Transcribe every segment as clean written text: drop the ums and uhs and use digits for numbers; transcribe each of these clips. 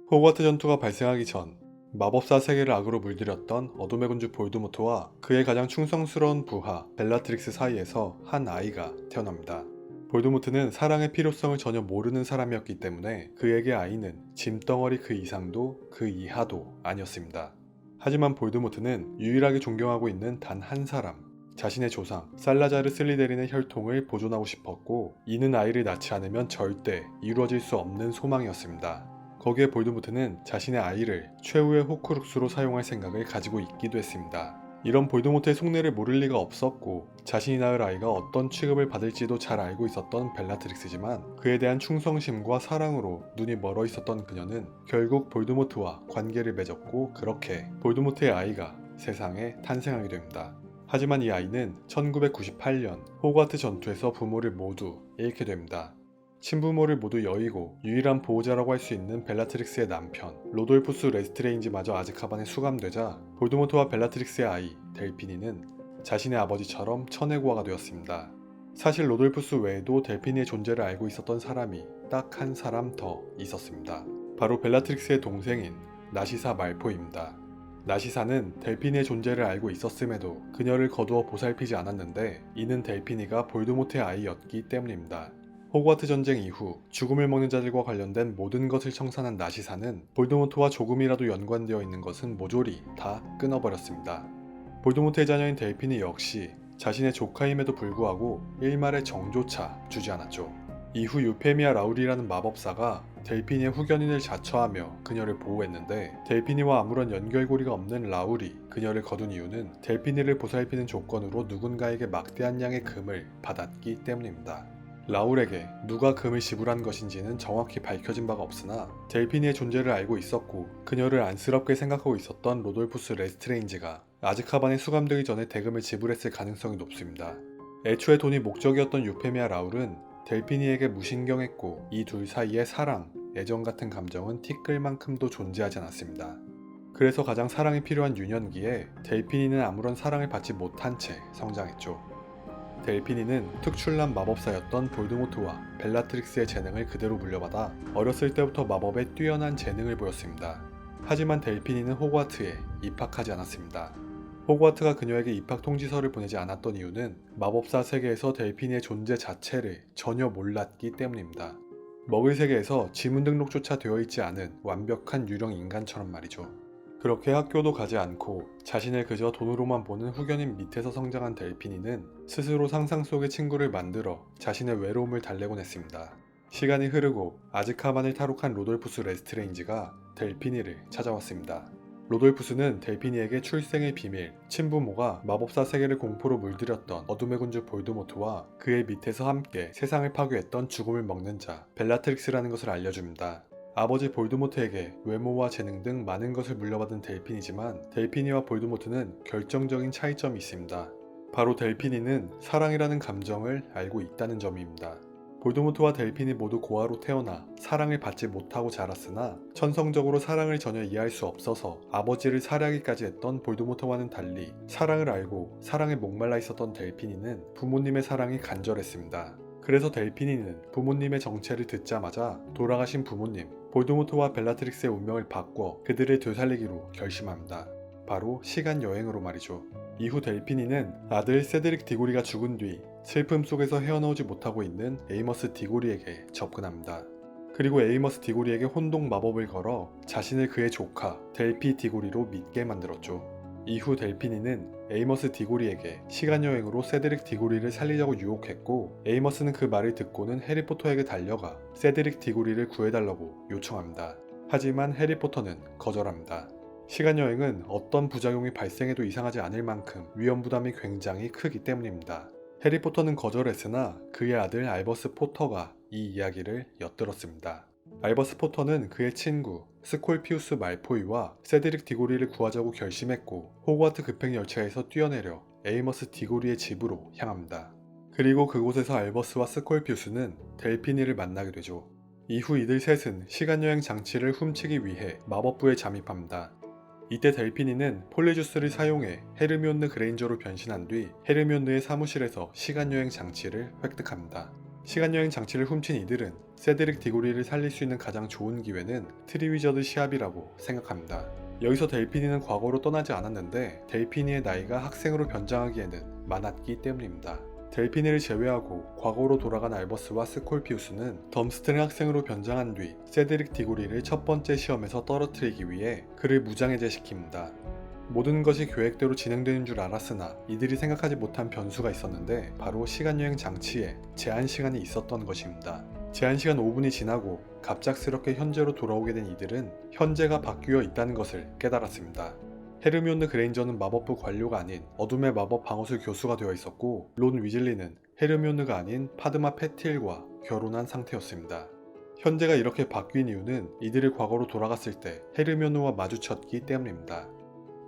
호그와트 전투가 발생하기 전 마법사 세계를 악으로 물들였던 어둠의 군주 볼드모트와 그의 가장 충성스러운 부하 벨라트릭스 사이에서 한 아이가 태어납니다. 볼드모트는 사랑의 필요성을 전혀 모르는 사람이었기 때문에 그에게 아이는 짐덩어리 그 이상도 그 이하도 아니었습니다. 하지만 볼드모트는 유일하게 존경하고 있는 단 한 사람, 자신의 조상 살라자르 슬리데린의 혈통을 보존하고 싶었고, 이는 아이를 낳지 않으면 절대 이루어질 수 없는 소망이었습니다. 거기에 볼드모트는 자신의 아이를 최후의 호크룩스로 사용할 생각을 가지고 있기도 했습니다. 이런 볼드모트의 속내를 모를 리가 없었고, 자신이 낳을 아이가 어떤 취급을 받을지도 잘 알고 있었던 벨라트릭스지만 그에 대한 충성심과 사랑으로 눈이 멀어 있었던 그녀는 결국 볼드모트와 관계를 맺었고, 그렇게 볼드모트의 아이가 세상에 탄생하게 됩니다. 하지만 이 아이는 1998년 호그와트 전투에서 부모를 모두 잃게 됩니다. 친부모를 모두 여의고 유일한 보호자라고 할 수 있는 벨라트릭스의 남편 로돌푸스 레스트레인지마저 아즈카반에 수감되자 볼드모트와 벨라트릭스의 아이 델피니는 자신의 아버지처럼 천혜고아가 되었습니다. 사실 로돌푸스 외에도 델피니의 존재를 알고 있었던 사람이 딱 한 사람 더 있었습니다. 바로 벨라트릭스의 동생인 나시사 말포입니다. 나시사는 델피니의 존재를 알고 있었음에도 그녀를 거두어 보살피지 않았는데, 이는 델피니가 볼드모트의 아이였기 때문입니다. 호그와트 전쟁 이후 죽음을 먹는 자들과 관련된 모든 것을 청산한 나시사는 볼드모트와 조금이라도 연관되어 있는 것은 모조리 다 끊어버렸습니다. 볼드모트의 자녀인 델피니 역시 자신의 조카임에도 불구하고 일말의 정조차 주지 않았죠. 이후 유페미아 라울이라는 마법사가 델피니의 후견인을 자처하며 그녀를 보호했는데, 델피니와 아무런 연결고리가 없는 라울이 그녀를 거둔 이유는 델피니를 보살피는 조건으로 누군가에게 막대한 양의 금을 받았기 때문입니다. 라울에게 누가 금을 지불한 것인지는 정확히 밝혀진 바가 없으나 델피니의 존재를 알고 있었고 그녀를 안쓰럽게 생각하고 있었던 로돌푸스 레스트레인지가 아즈카반에 수감되기 전에 대금을 지불했을 가능성이 높습니다. 애초에 돈이 목적이었던 유페미아 라울은 델피니에게 무신경했고 이 둘 사이에 사랑, 애정 같은 감정은 티끌만큼도 존재하지 않았습니다. 그래서 가장 사랑이 필요한 유년기에 델피니는 아무런 사랑을 받지 못한 채 성장했죠. 델피니는 특출난 마법사였던 볼드모트와 벨라트릭스의 재능을 그대로 물려받아 어렸을 때부터 마법에 뛰어난 재능을 보였습니다. 하지만 델피니는 호그와트에 입학하지 않았습니다. 호그와트가 그녀에게 입학 통지서를 보내지 않았던 이유는 마법사 세계에서 델피니의 존재 자체를 전혀 몰랐기 때문입니다. 먹을 세계에서 지문 등록조차 되어 있지 않은 완벽한 유령 인간처럼 말이죠. 그렇게 학교도 가지 않고 자신을 그저 돈으로만 보는 후견인 밑에서 성장한 델피니는 스스로 상상 속의 친구를 만들어 자신의 외로움을 달래곤 했습니다. 시간이 흐르고 아즈카반을 탈옥한 로돌푸스 레스트레인지가 델피니를 찾아왔습니다. 로돌푸스는 델피니에게 출생의 비밀, 친부모가 마법사 세계를 공포로 물들였던 어둠의 군주 볼드모트와 그의 밑에서 함께 세상을 파괴했던 죽음을 먹는 자 벨라트릭스라는 것을 알려줍니다. 아버지 볼드모트에게 외모와 재능 등 많은 것을 물려받은 델피니지만 델피니와 볼드모트는 결정적인 차이점이 있습니다. 바로 델피니는 사랑이라는 감정을 알고 있다는 점입니다. 볼드모트와 델피니 모두 고아로 태어나 사랑을 받지 못하고 자랐으나 천성적으로 사랑을 전혀 이해할 수 없어서 아버지를 살해하기까지 했던 볼드모트와는 달리 사랑을 알고 사랑에 목말라 있었던 델피니는 부모님의 사랑이 간절했습니다. 그래서 델피니는 부모님의 정체를 듣자마자 돌아가신 부모님 볼드모트와 벨라트릭스의 운명을 바꿔 그들을 되살리기로 결심합니다. 바로 시간여행으로 말이죠. 이후 델피니는 아들 세드릭 디고리가 죽은 뒤 슬픔 속에서 헤어나오지 못하고 있는 에이머스 디고리에게 접근합니다. 그리고 에이머스 디고리에게 혼동 마법을 걸어 자신을 그의 조카 델피 디고리로 믿게 만들었죠. 이후 델피니는 에이머스 디고리에게 시간여행으로 세드릭 디고리를 살리자고 유혹했고, 에이머스는 그 말을 듣고는 해리포터에게 달려가 세드릭 디고리를 구해달라고 요청합니다. 하지만 해리포터는 거절합니다. 시간여행은 어떤 부작용이 발생해도 이상하지 않을 만큼 위험부담이 굉장히 크기 때문입니다. 해리포터는 거절했으나 그의 아들 알버스 포터가 이 이야기를 엿들었습니다. 알버스 포터는 그의 친구 스콜피우스 말포이와 세드릭 디고리를 구하자고 결심했고 호그와트 급행열차에서 뛰어내려 에이머스 디고리의 집으로 향합니다. 그리고 그곳에서 알버스와 스콜피우스는 델피니를 만나게 되죠. 이후 이들 셋은 시간여행 장치를 훔치기 위해 마법부에 잠입합니다. 이때 델피니는 폴리주스를 사용해 헤르미온느 그레인저로 변신한 뒤 헤르미온느의 사무실에서 시간여행 장치를 획득합니다. 시간여행 장치를 훔친 이들은 세드릭 디고리를 살릴 수 있는 가장 좋은 기회는 트리위저드 시합이라고 생각합니다. 여기서 델피니는 과거로 떠나지 않았는데 델피니의 나이가 학생으로 변장하기에는 많았기 때문입니다. 델피니를 제외하고 과거로 돌아간 알버스와 스콜피우스는 덤스트링 학생으로 변장한 뒤 세드릭 디고리를 첫 번째 시험에서 떨어뜨리기 위해 그를 무장해제시킵니다. 모든 것이 계획대로 진행되는 줄 알았으나 이들이 생각하지 못한 변수가 있었는데 바로 시간여행 장치에 제한시간이 있었던 것입니다. 제한시간 5분이 지나고 갑작스럽게 현재로 돌아오게 된 이들은 현재가 바뀌어 있다는 것을 깨달았습니다. 헤르미온느 그레인저는 마법부 관료가 아닌 어둠의 마법 방어술 교수가 되어 있었고 론 위즐리는 헤르미온느가 아닌 파드마 패틸과 결혼한 상태였습니다. 현재가 이렇게 바뀐 이유는 이들이 과거로 돌아갔을 때 헤르미온느와 마주쳤기 때문입니다.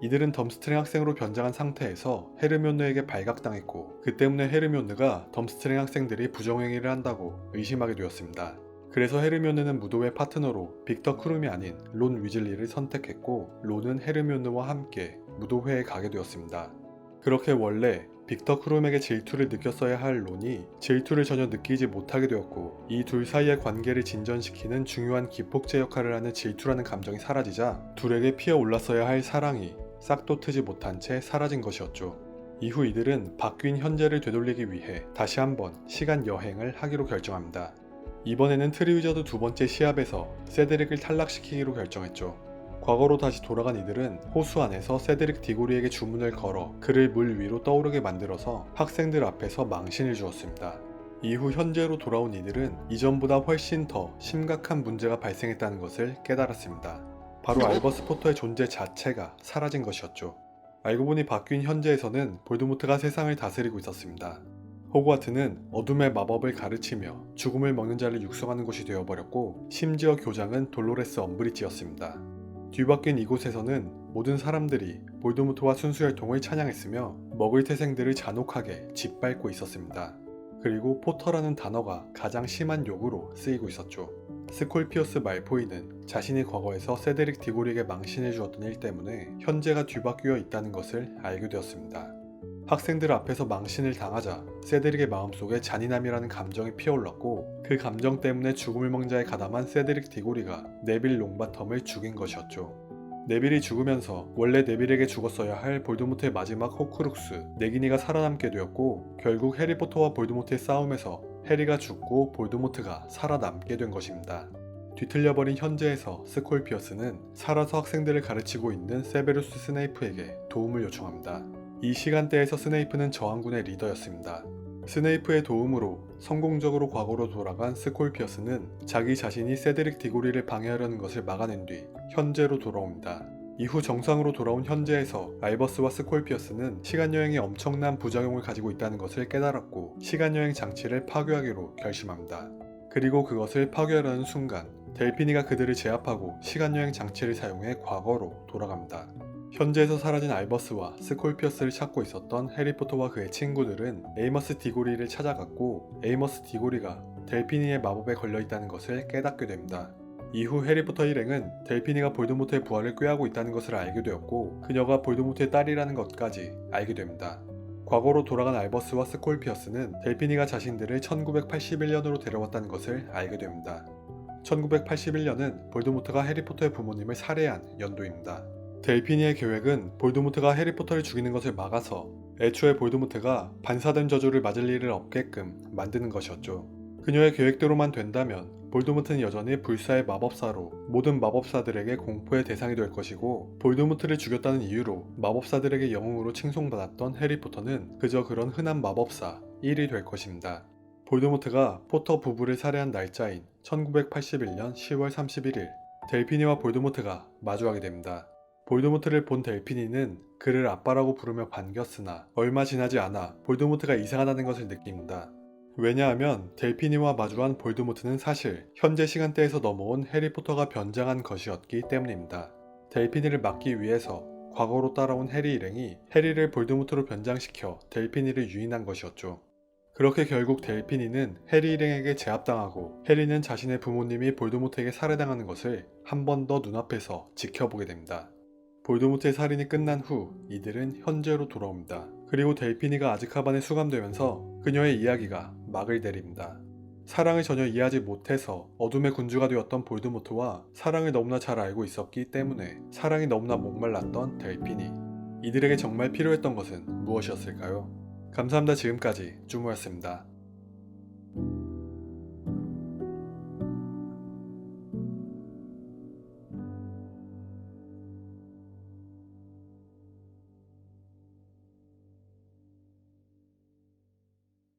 이들은 덤스트링 학생으로 변장한 상태에서 헤르미온느에게 발각당했고 그 때문에 헤르미온느가 덤스트링 학생들이 부정행위를 한다고 의심하게 되었습니다. 그래서 헤르미온느는 무도회 파트너로 빅터 크룸이 아닌 론 위즐리를 선택했고 론은 헤르미온느와 함께 무도회에 가게 되었습니다. 그렇게 원래 빅터 크룸에게 질투를 느꼈어야 할 론이 질투를 전혀 느끼지 못하게 되었고 이 둘 사이의 관계를 진전시키는 중요한 기폭제 역할을 하는 질투라는 감정이 사라지자 둘에게 피어올랐어야 할 사랑이 싹도 트지 못한 채 사라진 것이었죠. 이후 이들은 바뀐 현재를 되돌리기 위해 다시 한번 시간 여행을 하기로 결정합니다. 이번에는 트리위저드 두 번째 시합에서 세드릭을 탈락시키기로 결정했죠. 과거로 다시 돌아간 이들은 호수 안에서 세드릭 디고리에게 주문을 걸어 그를 물 위로 떠오르게 만들어서 학생들 앞에서 망신을 주었습니다. 이후 현재로 돌아온 이들은 이전보다 훨씬 더 심각한 문제가 발생했다는 것을 깨달았습니다. 바로 알버스 포터의 존재 자체가 사라진 것이었죠. 알고 보니 바뀐 현재에서는 볼드모트가 세상을 다스리고 있었습니다. 호그와트는 어둠의 마법을 가르치며 죽음을 먹는 자를 육성하는 곳이 되어버렸고 심지어 교장은 돌로레스 엄브리지였습니다. 뒤바뀐 이곳에서는 모든 사람들이 볼드모트와 순수혈통을 찬양했으며 먹을 태생들을 잔혹하게 짓밟고 있었습니다. 그리고 포터라는 단어가 가장 심한 욕으로 쓰이고 있었죠. 스콜피어스 말포이는 자신이 과거에서 세드릭 디고리에게 망신을 주었던 일 때문에 현재가 뒤바뀌어 있다는 것을 알게 되었습니다. 학생들 앞에서 망신을 당하자 세드릭의 마음속에 잔인함이라는 감정이 피어올랐고 그 감정 때문에 죽음을 먹는 자에 가담한 세드릭 디고리가 네빌 롱바텀을 죽인 것이었죠. 네빌이 죽으면서 원래 네빌에게 죽었어야 할 볼드모트의 마지막 호크룩스 네기니가 살아남게 되었고 결국 해리포터와 볼드모트의 싸움에서 해리가 죽고 볼드모트가 살아남게 된 것입니다. 뒤틀려버린 현재에서 스콜피어스는 살아서 학생들을 가르치고 있는 세베루스 스네이프에게 도움을 요청합니다. 이 시간대에서 스네이프는 저항군의 리더였습니다. 스네이프의 도움으로 성공적으로 과거로 돌아간 스콜피어스는 자기 자신이 세드릭 디고리를 방해하려는 것을 막아낸 뒤 현재로 돌아옵니다. 이후 정상으로 돌아온 현재에서 알버스와 스콜피어스는 시간여행에 엄청난 부작용을 가지고 있다는 것을 깨달았고 시간여행 장치를 파괴하기로 결심합니다. 그리고 그것을 파괴하려는 순간 델피니가 그들을 제압하고 시간여행 장치를 사용해 과거로 돌아갑니다. 현재에서 사라진 알버스와 스콜피어스를 찾고 있었던 해리포터와 그의 친구들은 에이머스 디고리를 찾아갔고 에이머스 디고리가 델피니의 마법에 걸려있다는 것을 깨닫게 됩니다. 이후 해리포터 일행은 델피니가 볼드모트의 부활을 꾀하고 있다는 것을 알게 되었고 그녀가 볼드모트의 딸이라는 것까지 알게 됩니다. 과거로 돌아간 알버스와 스콜피어스는 델피니가 자신들을 1981년으로 데려왔다는 것을 알게 됩니다. 1981년은 볼드모트가 해리포터의 부모님을 살해한 연도입니다. 델피니의 계획은 볼드모트가 해리포터를 죽이는 것을 막아서 애초에 볼드모트가 반사된 저주를 맞을 일을 없게끔 만드는 것이었죠. 그녀의 계획대로만 된다면 볼드모트는 여전히 불사의 마법사로 모든 마법사들에게 공포의 대상이 될 것이고 볼드모트를 죽였다는 이유로 마법사들에게 영웅으로 칭송받았던 해리포터는 그저 그런 흔한 마법사 1이 될 것입니다. 볼드모트가 포터 부부를 살해한 날짜인 1981년 10월 31일 델피니와 볼드모트가 마주하게 됩니다. 볼드모트를 본 델피니는 그를 아빠라고 부르며 반겼으나 얼마 지나지 않아 볼드모트가 이상하다는 것을 느낍니다. 왜냐하면 델피니와 마주한 볼드모트는 사실 현재 시간대에서 넘어온 해리포터가 변장한 것이었기 때문입니다. 델피니를 막기 위해서 과거로 따라온 해리 일행이 해리를 볼드모트로 변장시켜 델피니를 유인한 것이었죠. 그렇게 결국 델피니는 해리 일행에게 제압당하고 해리는 자신의 부모님이 볼드모트에게 살해당하는 것을 한 번 더 눈앞에서 지켜보게 됩니다. 볼드모트의 살인이 끝난 후 이들은 현재로 돌아옵니다. 그리고 델피니가 아즈카반에 수감되면서 그녀의 이야기가 막을 내립니다. 사랑을 전혀 이해하지 못해서 어둠의 군주가 되었던 볼드모트와 사랑을 너무나 잘 알고 있었기 때문에 사랑이 너무나 목말랐던 델핀이 이들에게 정말 필요했던 것은 무엇이었을까요? 감사합니다. 지금까지 쭈무였습니다.